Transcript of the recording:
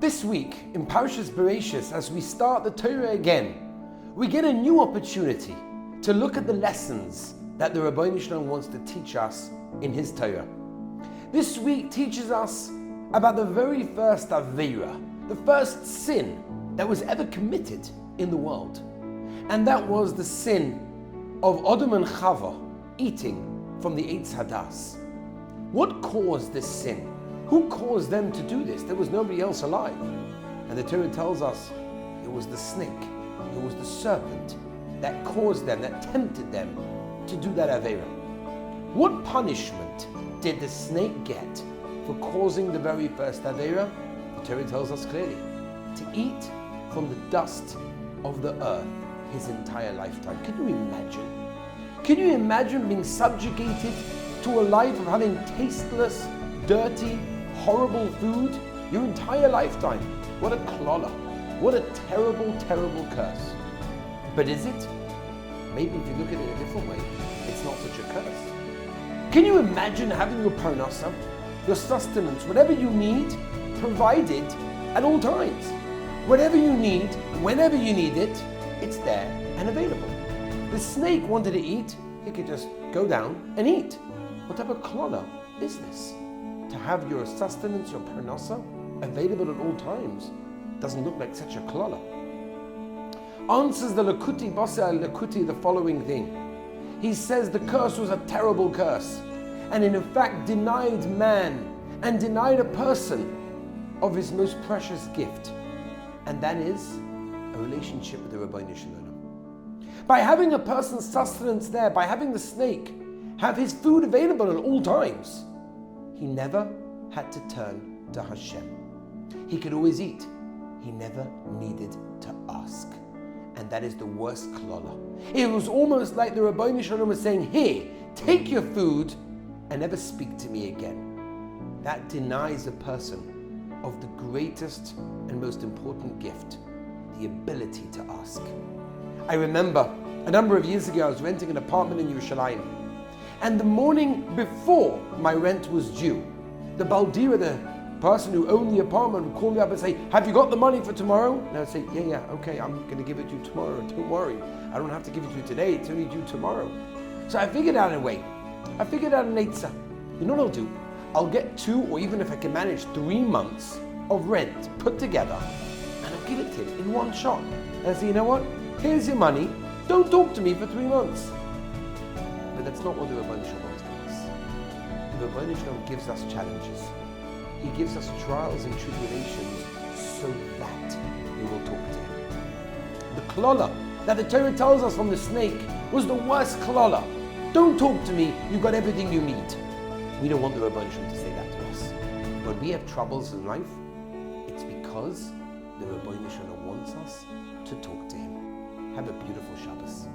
This week in Parshas Bereishis, as we start the Torah again, we get a new opportunity to look at the lessons that the Rabbi Avi wants to teach us in his Torah. This week teaches us about the very first Aveira, the first sin that was ever committed in the world. And that was the sin of Adam and Chava eating from the Eitz Hadas. What caused this sin? Who caused them to do this? There was nobody else alive. And the Torah tells us it was the snake, it was the serpent that caused them, that tempted them to do that Aveira. What punishment did the snake get for causing the very first Aveira? The Torah tells us clearly, to eat from the dust of the earth his entire lifetime. Can you imagine? Can you imagine being subjugated to a life of having tasteless, dirty, horrible food your entire lifetime? What a klola. What a terrible, terrible curse. But is it? Maybe if you look at it a different way, it's not such a curse. Can you imagine having your parnasa, your sustenance, whatever you need, provided at all times? Whatever you need, whenever you need it, it's there and available. The snake wanted to eat, he could just go down and eat. What type of klola is this? To have your sustenance, your parnasa, available at all times, doesn't look like such a klola. Answers the Lakuti, Basa al-Lakuti, the following thing. He says the curse was a terrible curse, and in fact denied man and denied a person of his most precious gift, and that is a relationship with the Rabbi Avi. By having a person's sustenance there, by having the snake have his food available at all times, he never had to turn to Hashem. He could always eat. He never needed to ask. And that is the worst klola. It was almost like the Rabbi Avi was saying, here, take your food and never speak to me again. That denies a person of the greatest and most important gift, the ability to ask. I remember a number of years ago, I was renting an apartment in Yerushalayim. And the morning before my rent was due, the Baldira, the person who owned the apartment, would call me up and say, have you got the money for tomorrow? And I would say, yeah, okay, I'm going to give it to you tomorrow. Don't worry, I don't have to give it to you today, it's only due tomorrow. So I figured out a way. I figured out an eitzah. You know what I'll do? I'll get 2, or even if I can manage 3 months of rent put together, and I'll give it to him in one shot. And I say, you know what? Here's your money. Don't talk to me for 3 months. But that's not what the Rabbi Avi wants from us. The Rabbi Avi gives us challenges. He gives us trials and tribulations so that we will talk to him. The klola that the Torah tells us from the snake was the worst klola. Don't talk to me, you've got everything you need. We don't want the Rabbi Avi to say that to us. When we have troubles in life, it's because the Rabbi Avi wants us to talk to him. Have a beautiful Shabbos.